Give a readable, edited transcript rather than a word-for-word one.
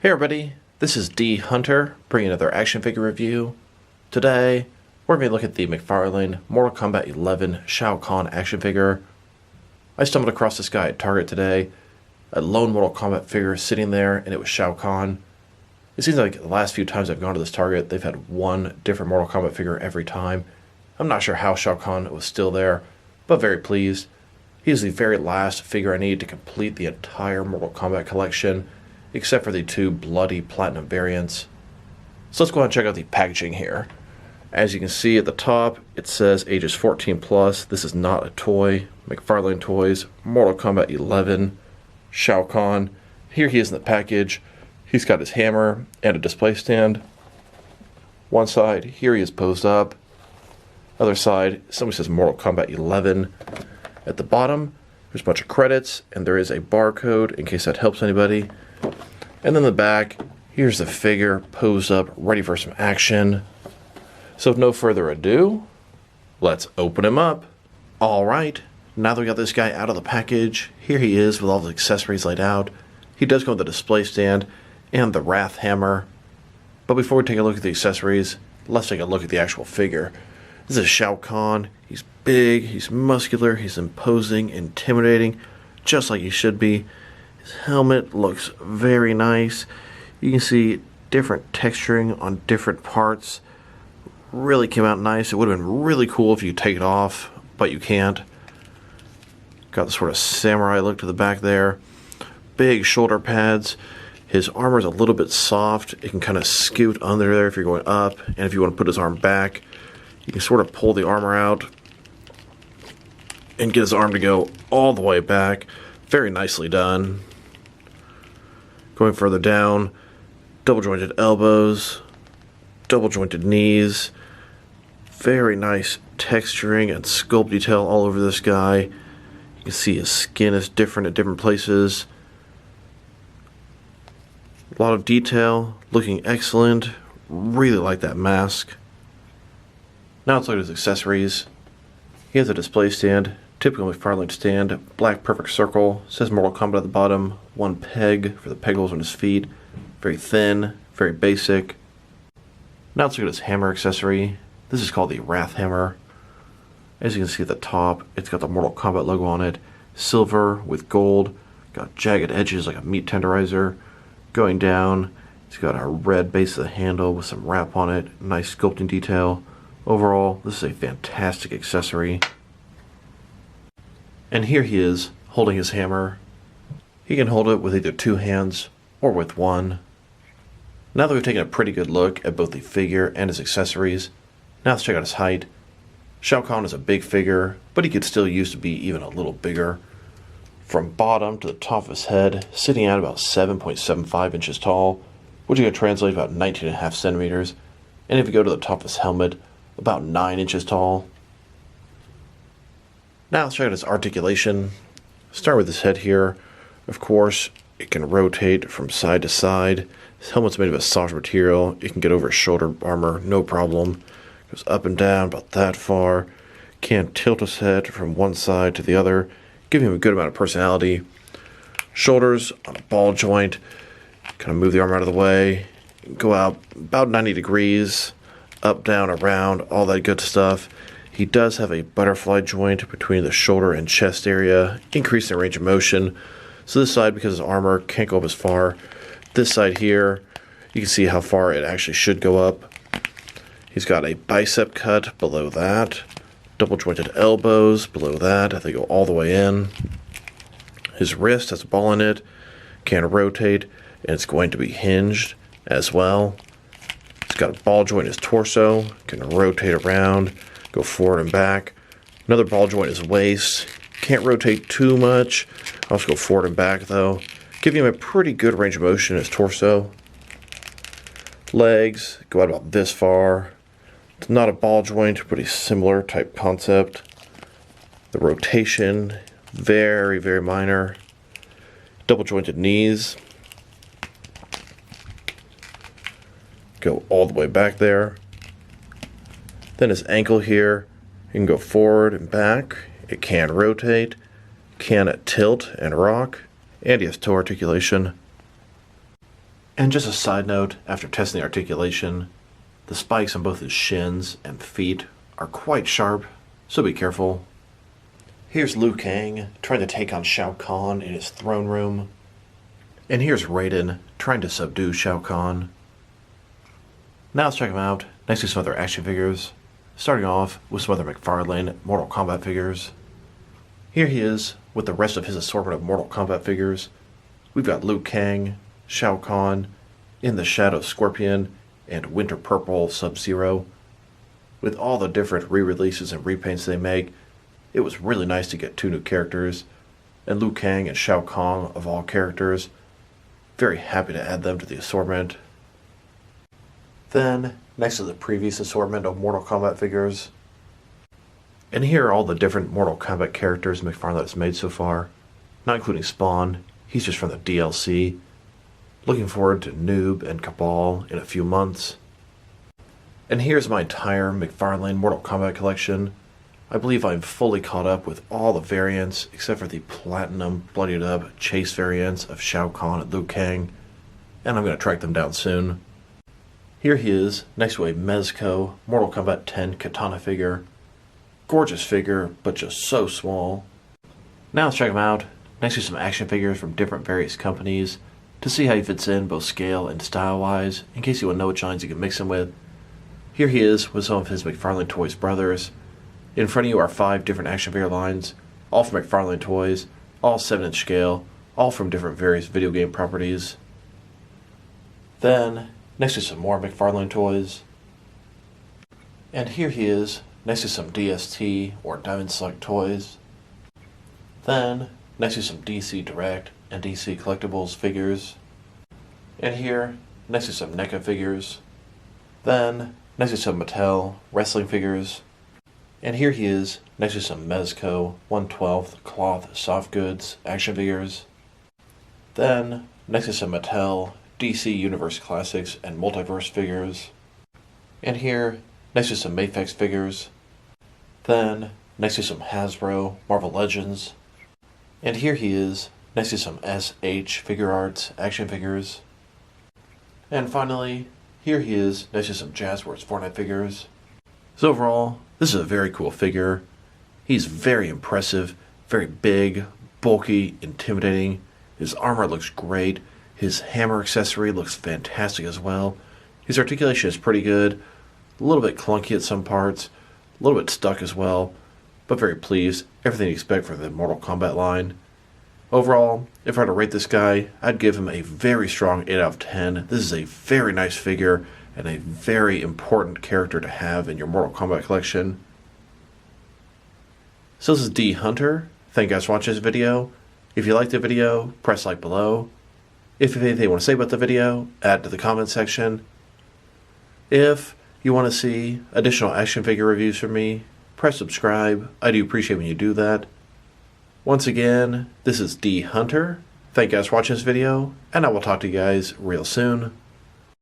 Hey everybody, this is D Hunter, bringing another action figure review. Today, we're going to look at the McFarlane Mortal Kombat 11 Shao Kahn action figure. I stumbled across this guy at Target today, a lone Mortal Kombat figure sitting there, and it was Shao Kahn. It seems like the last few times I've gone to this Target, they've had one different Mortal Kombat figure every time. I'm not sure how Shao Kahn was still there, but very pleased. He is the very last figure I need to complete the entire Mortal Kombat collection, except for the two bloody platinum variants. So let's go ahead and check out the packaging here. As you can see at the top, it says ages 14 plus. This is not a toy. McFarlane Toys, Mortal Kombat 11, Shao Kahn. Here he is in the package. He's got his hammer and a display stand. One side, here he is posed up. Other side, somebody says Mortal Kombat 11. At the bottom, there's a bunch of credits, and there is a barcode in case that helps anybody. And then the back, here's the figure posed up, ready for some action. So with no further ado, let's open him up. Alright, now that we got this guy out of the package, here he is with all the accessories laid out. He does come with the display stand and the Wrath Hammer. But before we take a look at the accessories, let's take a look at the actual figure. This is Shao Kahn. He's big, he's muscular, he's imposing, intimidating, just like he should be. His helmet looks very nice. You can see different texturing on different parts. Really came out nice. It would have been really cool if you take it off, but you can't. Got the sort of samurai look to the back there. Big shoulder pads. His armor is a little bit soft. It can kind of scoot under there if you're going up. And if you want to put his arm back, you can sort of pull the armor out and get his arm to go all the way back. Very nicely done. Going further down, double jointed elbows, double jointed knees, very nice texturing and sculpt detail all over this guy. You can see his skin is different at different places. A lot of detail, looking excellent. Really like that mask. Now let's look at his accessories. He has a display stand, typical McFarlane stand, black perfect circle, says Mortal Kombat at the bottom, one peg for the peg holes on his feet, very thin, very basic. Now let's look at his hammer accessory. This is called the Wrath Hammer. As you can see at the top, it's got the Mortal Kombat logo on it, silver with gold, got jagged edges like a meat tenderizer. Going down, it's got a red base of the handle with some wrap on it, nice sculpting detail. Overall, this is a fantastic accessory. And here he is, holding his hammer. He can hold it with either two hands or with one. Now that we've taken a pretty good look at both the figure and his accessories, now let's check out his height. Shao Kahn is a big figure, but he could still use to be even a little bigger. From bottom to the top of his head, sitting at about 7.75 inches tall, which is going to translate about 19.5 centimeters. And if you go to the top of his helmet, about 9 inches tall. Now let's check out his articulation. Start with his head here. Of course, it can rotate from side to side. His helmet's made of a soft material. It can get over his shoulder armor, no problem. Goes up and down about that far. Can tilt his head from one side to the other, giving him a good amount of personality. Shoulders on a ball joint. Kind of move the arm out of the way. Go out about 90 degrees. Up, down, around, all that good stuff. He does have a butterfly joint between the shoulder and chest area, increasing the range of motion. So this side, because his armor can't go up as far. This side here, you can see how far it actually should go up. He's got a bicep cut below that. Double jointed elbows below that. They go all the way in. His wrist has a ball in it. Can rotate, and it's going to be hinged as well. He's got a ball joint in his torso, can rotate around, go forward and back. Another ball joint in his waist, can't rotate too much, also go forward and back though, giving him a pretty good range of motion in his torso. Legs go out about this far. It's not a ball joint, but a similar type concept. The rotation, very, very minor. Double jointed knees. Go all the way back there. Then his ankle here, you can go forward and back. It can rotate, can tilt and rock, and he has toe articulation. And just a side note, after testing the articulation, the spikes on both his shins and feet are quite sharp, so be careful. Here's Liu Kang trying to take on Shao Kahn in his throne room. And here's Raiden trying to subdue Shao Kahn. Now let's check him out next to some other action figures, starting off with some other McFarlane Mortal Kombat figures. Here he is with the rest of his assortment of Mortal Kombat figures. We've got Liu Kang, Shao Kahn, In the Shadow Scorpion, and Winter Purple Sub-Zero. With all the different re-releases and repaints they make, it was really nice to get two new characters, and Liu Kang and Shao Kahn of all characters. Very happy to add them to the assortment. Then, next to the previous assortment of Mortal Kombat figures, and here are all the different Mortal Kombat characters McFarlane has made so far, not including Spawn. He's just from the DLC. Looking forward to Noob and Cabal in a few months. And here's my entire McFarlane Mortal Kombat collection. I believe I'm fully caught up with all the variants except for the Platinum Bloodied Up Chase variants of Shao Kahn and Liu Kang, and I'm going to track them down soon. Here he is next to a Mezco Mortal Kombat 10 Katana figure. Gorgeous figure, but just so small. Now let's check him out next to some action figures from different various companies to see how he fits in both scale and style-wise, in case you want to know which lines you can mix him with. Here he is with some of his McFarlane Toys brothers. In front of you are 5 different action figure lines, all from McFarlane Toys, all 7-inch scale, all from different various video game properties. Then, next to some more McFarlane Toys. And here he is, next to some DST or Diamond Select toys. Then, next to some DC Direct and DC Collectibles figures. And here, next to some NECA figures. Then, next to some Mattel wrestling figures. And here he is, next to some Mezco 1/12 cloth soft goods action figures. Then, next to some Mattel DC Universe Classics and Multiverse figures. And here, next to some Mafex figures. Then, next to some Hasbro Marvel Legends. And here he is, next to some SH Figure Arts action figures. And finally, here he is, next to some Jazzworks Fortnite figures. So overall, this is a very cool figure. He's very impressive, very big, bulky, intimidating. His armor looks great. His hammer accessory looks fantastic as well. His articulation is pretty good. A little bit clunky at some parts. A little bit stuck as well. But very pleased. Everything you expect for the Mortal Kombat line. Overall, if I were to rate this guy, I'd give him a very strong 8 out of 10. This is a very nice figure and a very important character to have in your Mortal Kombat collection. So this is D Hunter. Thank you guys for watching this video. If you liked the video, press like below. If you have anything you want to say about the video, add it to the comment section. If you want to see additional action figure reviews from me, press subscribe. I do appreciate when you do that. Once again, this is D Hunter. Thank you guys for watching this video, and I will talk to you guys real soon.